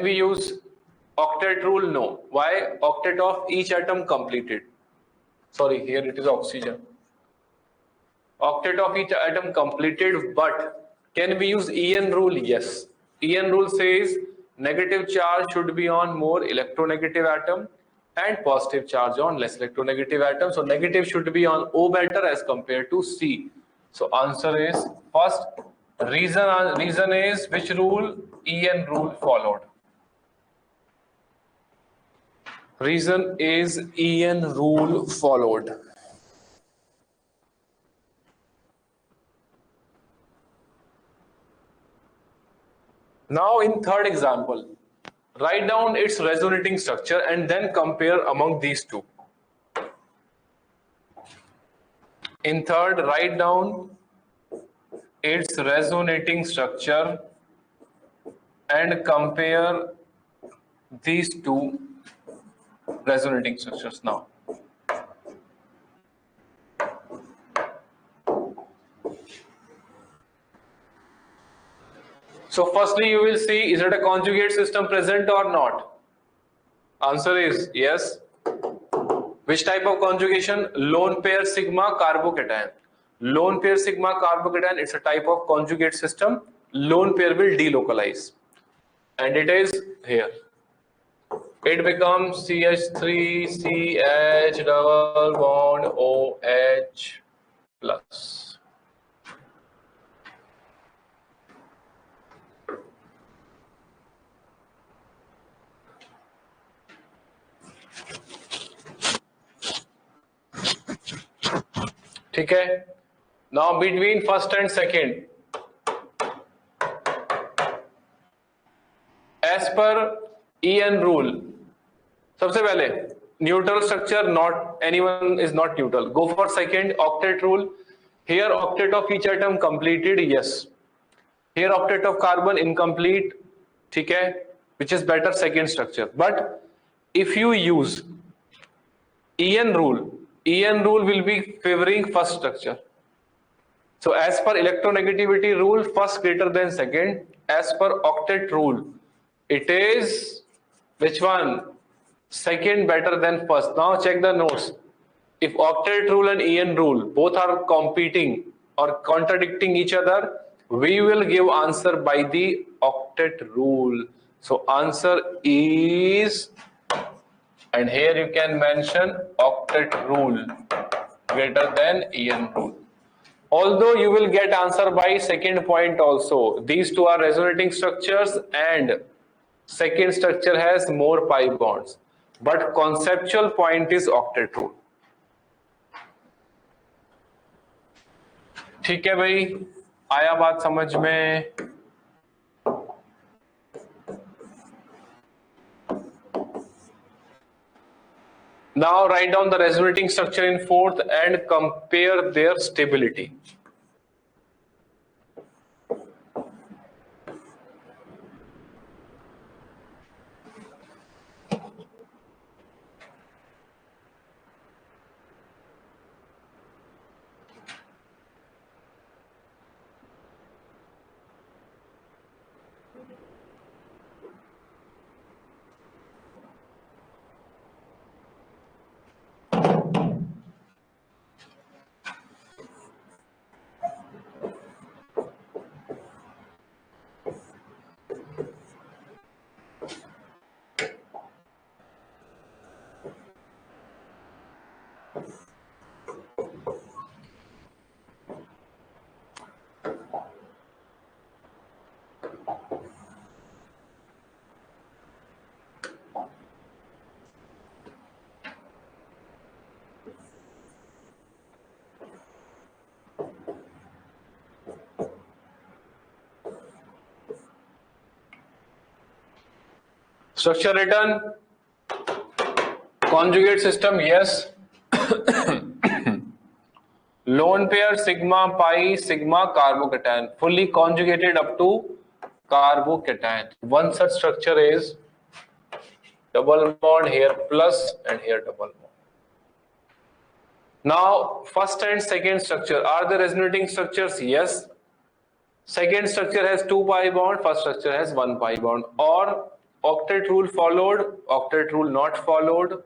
we use octet rule? No. Why? Octet of each atom completed. Sorry, here it is oxygen. Octet of each atom completed, but can we use EN rule? Yes. EN rule says negative charge should be on more electronegative atom and positive charge on less electronegative atom. So negative should be on O better as compared to C. So answer is first. Reason is which rule? EN rule followed. Reason is EN rule followed. Now in third example, write down its resonating structure and then compare among these two. In third, write down its resonating structure and compare these two resonating structures now. So firstly, you will see, is it a conjugate system present or not? Answer is yes. Which type of conjugation? Lone pair sigma carbocation. Lone pair sigma carbocation, it's a type of conjugate system. Lone pair will delocalize. And it is here. It becomes CH3CH double bond OH plus. ठीक है. Now between first and second, as per EN rule, सबसे पहले neutral structure, not anyone is not neutral. Go for second, octet rule. Here octet of each atom completed, yes. Here octet of carbon incomplete, ठीक है, which is better second structure. But if you use EN rule will be favoring first structure. So as per electronegativity rule, first greater than second. As per octet rule, it is which one? Second better than first. Now check the notes. If octet rule and EN rule both are competing or contradicting each other, we will give answer by the octet rule. So answer is, and here you can mention octet rule greater than EN rule. Although you will get answer by second point also. These two are resonating structures and second structure has more pi bonds. But conceptual point is octet rule. ठीक है भाई, आया बात समझ में? Now write down the resonating structure in fourth and compare their stability. Structure written, conjugate system, yes. Lone pair sigma pi sigma carbocation, fully conjugated up to carbocation. One such structure is double bond here plus and here double bond. Now first and second structure, are the resonating structures? Yes. Second structure has 2 pi bond, first structure has 1 pi bond. Or octet rule followed, octet rule not followed.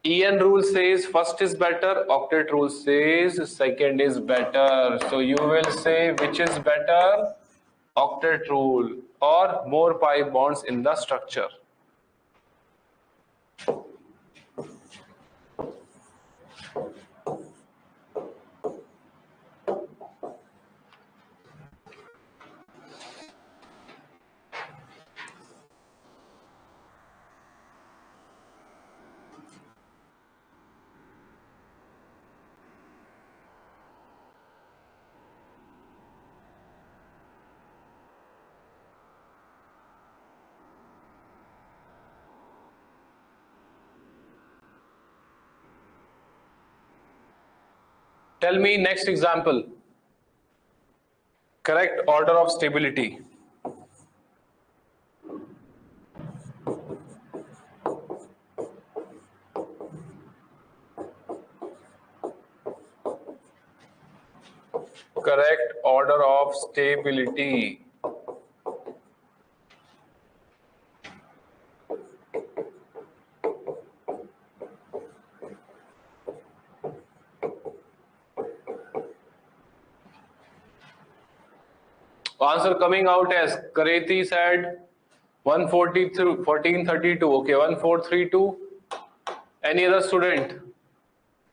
En rule says first is better, octet rule says second is better. So you will say which is better, octet rule or more pi bonds in the structure. Tell me next example. Correct order of stability. Correct order of stability. Answer coming out as Kareti said 143, 1432. Okay, 1432. Any other student?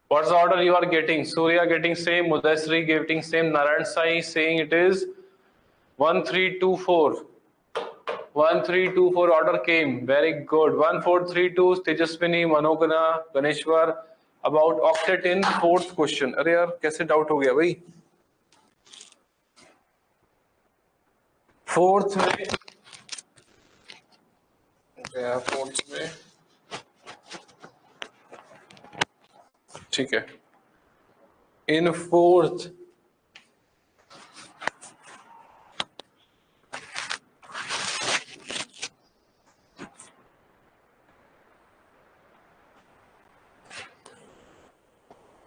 What's the order you are getting? Surya getting same, Mudasri getting same, Narayan Sai saying it is 1324. 1324 order came. Very good. 1432 Tejaswini, Manogana, Ganeshwar about octet in fourth question. अरे यार कैसे doubt हो गया भाई? Fourth में fourth में ठीक है. In fourth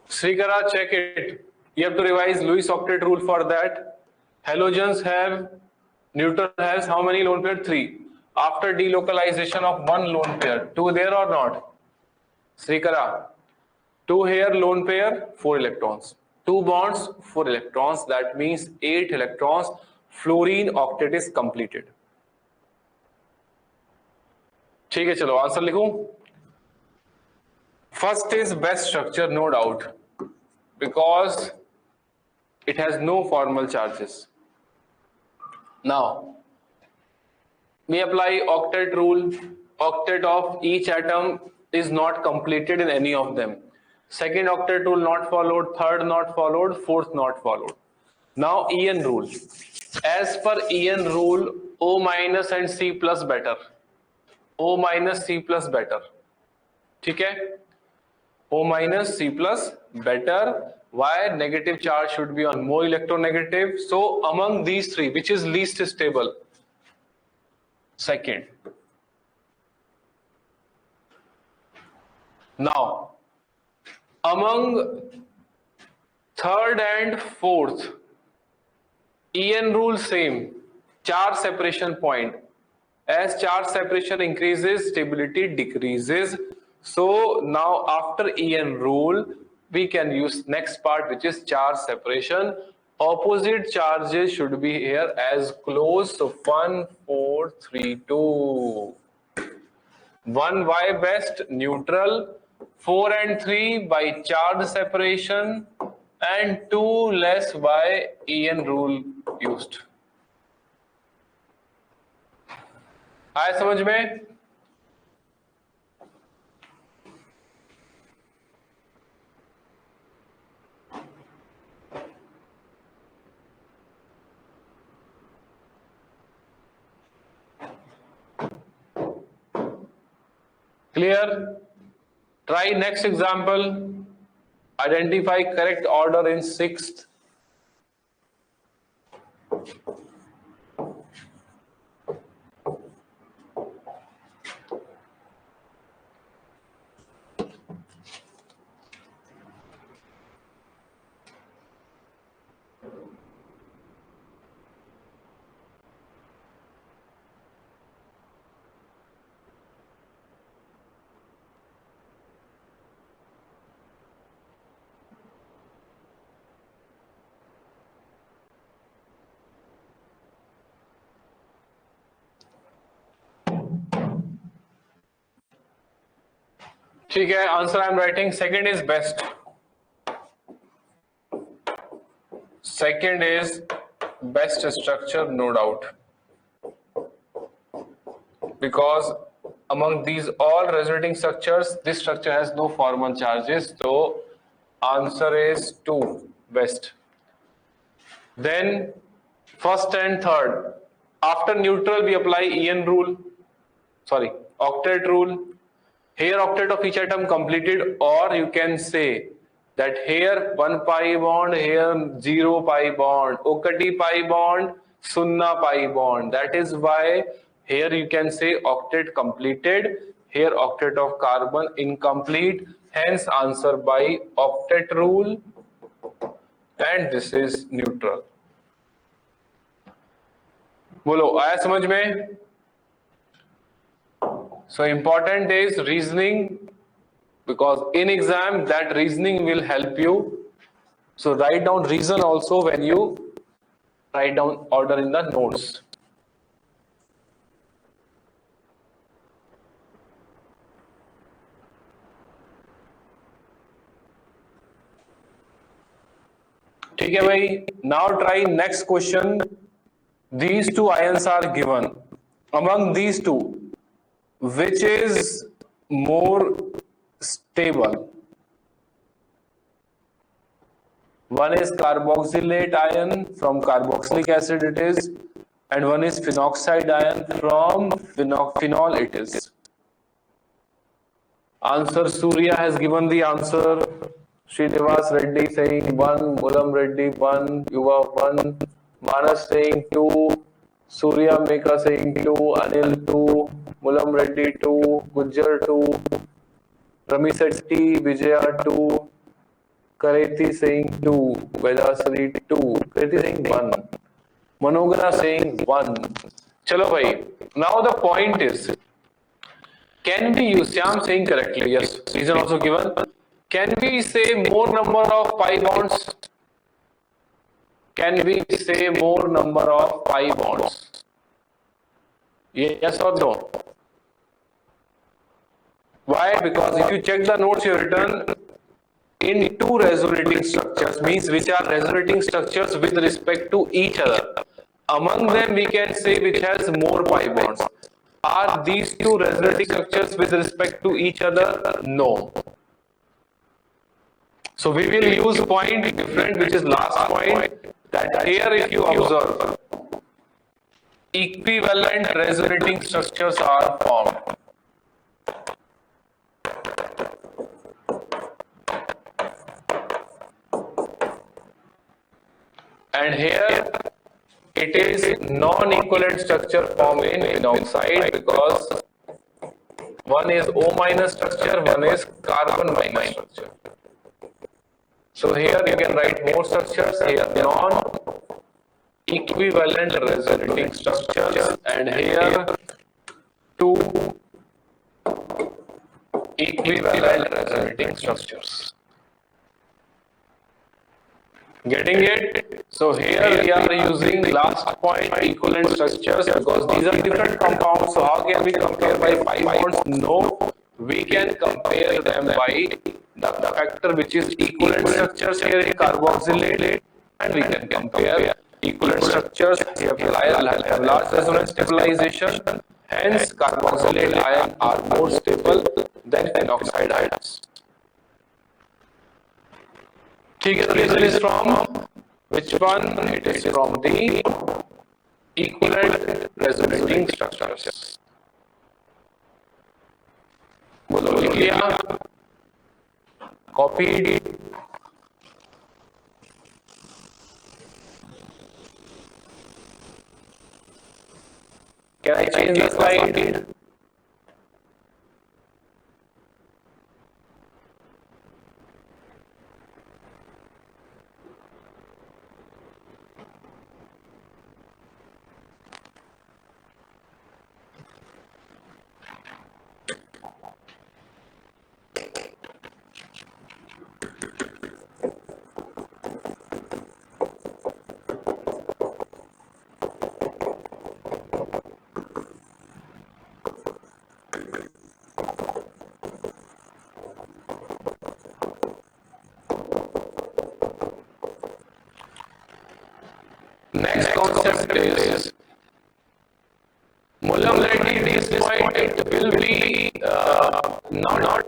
Srikara, check it. You have to revise Lewis octet rule for that. Halogens have, neutral has how many lone pair? 3. After delocalization of one lone pair, 2 there or not? Srikara, 2 here lone pair, 4 electrons. 2 bonds, 4 electrons. That means 8 electrons. Fluorine octet is completed. ठीक है चलो answer लिखूं. First is best structure, no doubt, because it has no formal charges. Now, we apply octet rule. Octet of each atom is not completed in any of them. Second octet rule not followed, third not followed, fourth not followed. Now En rule. As per En rule, O minus and C plus better. O minus C plus better. ठीक है? O minus C plus better. Why? Negative charge should be on more electronegative. So among these three, which is least stable? Second. Now, among third and fourth, En rule same. Charge separation point. As charge separation increases, stability decreases. So now after En rule, we can use next part, which is charge separation. Opposite charges should be here as close. So 1, 4, 3, 2. 1 by best neutral, 4 and 3 by charge separation, and 2 less by En rule used. आया समझ में? Clear? Try next example. Identify correct order in sixth. ठीक है, answer I am writing second is best. Second is best structure, no doubt, because among these all resonating structures, this structure has no formal charges. So answer is 2, best. Then first and third, after neutral we apply EN rule, sorry, octet rule. Here octet of each atom completed, or you can say that here 1 pi bond, here 0 pi bond, okati pi bond, sunna pi bond. That is why here you can say octet completed, here octet of carbon incomplete, hence answer by octet rule, and this is neutral. बोलो आया समझ में? So important is reasoning, because in exam that reasoning will help you. So write down reason also when you write down order in the notes. ठीक है भाई. Now try next question. These two ions are given. Among these two, which is more stable? One is carboxylate ion, from carboxylic acid it is, and one is phenoxide ion, from phenol it is. Answer, Surya has given the answer. Srinivas Reddy saying 1, Mulam Reddy 1, Yuva 1, Manas saying 2, Surya Meka saying 2, Anil 2, Mulam Reddy 2, Gujjar 2, Rami Setti, Vijaya 2, Kareti saying 2, Vedasri 2, Kareti saying 1, Manogana saying 1. Chalo bhai. Now the point is, can we use, Syam saying correctly, yes, reason also given. Can we say more number of pi bonds? Can we say more number of pi bonds? Yes or no? Why? Because if you check the notes you written, in two resonating structures, means which are resonating structures with respect to each other. Among them we can say which has more pi bonds. Are these two resonating structures with respect to each other? No. So we will use point different, which is last point, that here if you observe, equivalent resonating structures are formed. And here it is non-equivalent structure formed in phenoxide, because one is O minus structure, one is carbon minus structure. So here you can write more structures, here non-equivalent resonating structures, and here two equivalent resonating structures. Getting it? So here we are using last point equivalent structures, because these are different compounds. So how can we compare by pi bonds? No, we can compare them by the factor which is equivalent structures here in carboxylate, and we can compare equivalent structures. Here have large resonance stabilization, hence carboxylate ion are more stable than phenoxide ions. ठीक है, the reason is from which one? It is from the equivalent resonating structures. बोलो लिख लिया? Copied? Can I change the slide? concept is molekularity point will be not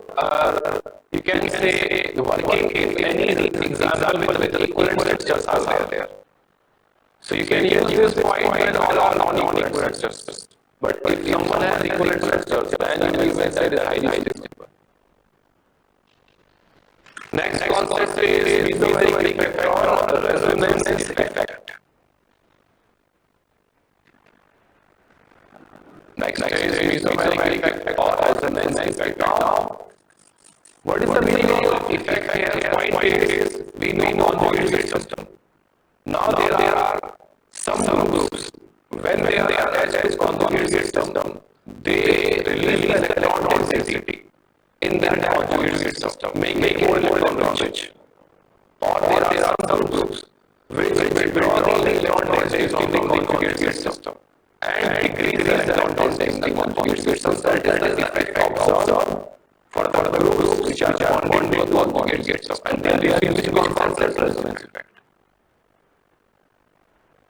you can say working if any example with equivalent structures are there. So you can use this point when all are non-equivalent structures. But if someone has equivalent structures, then you will say it is highly stable. Next concept is mesomeric effect or resonance effect. Next is mesomeric effect or resonance effect. Now, what is the meaning of effect here? Point is, we know conjugate system. Now there are some groups, when they are attached to conjugate system, they release the electron density in that conjugate system, make more electron rich. Or there are some groups which withdraw the electron density from the conjugate system and decrease the electron density in the conjugate system. That is the effect observed for the groups which are bonded to the conjugate system. And then this is which concept resonance effect.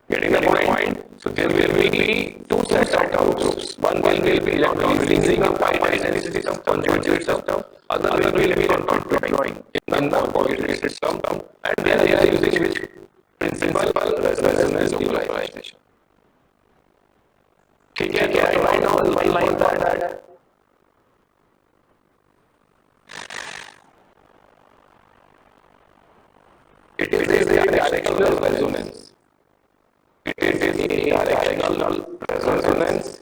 Getting the point? So there will be two sets of groups. One will be electron releasing a high density system, conjugate system. Other will be electron withdrawing in the conjugate system. And then they are using which principle resonance depolarization. ठीक है क्या right now one line that it is a directional resonance. It is a directional resonance.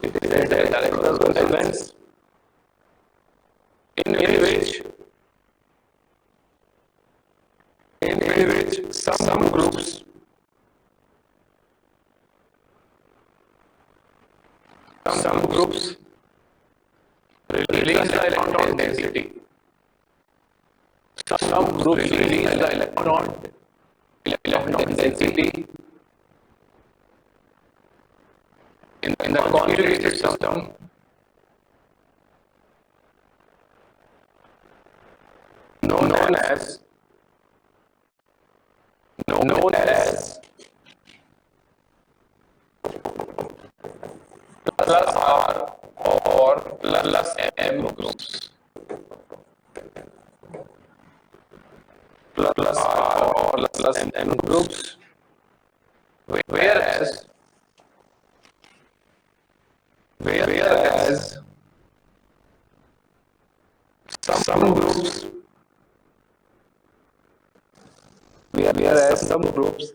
It is a directional resonance in which some groups release the electron density. Some groups release the electron density in the conjugated system known as plus R or plus M groups. Plus R or plus M groups, whereas some groups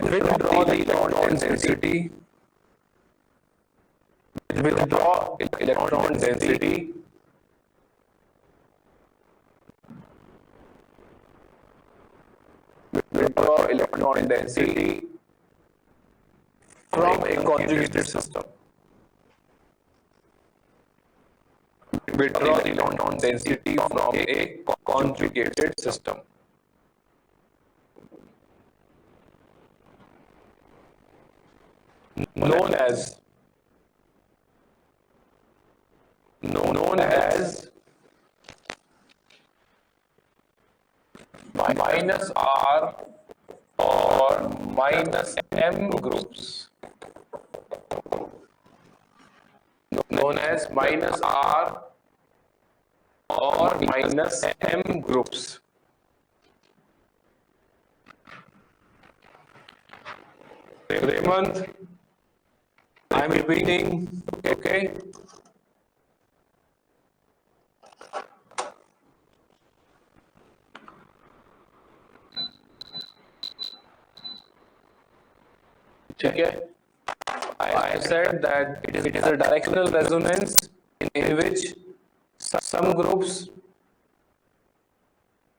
withdraw the electron density, withdraw electron density from a conjugated system. Withdraw electron density from a conjugated system. Known as minus R or minus M groups. Known as minus R or minus M groups. Raymond, I'm repeating, okay? Okay. I said that it is a directional resonance in which some groups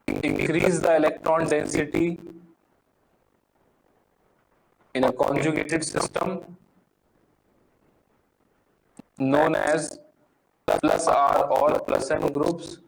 increase the electron density in a conjugated system known as plus R or plus M groups,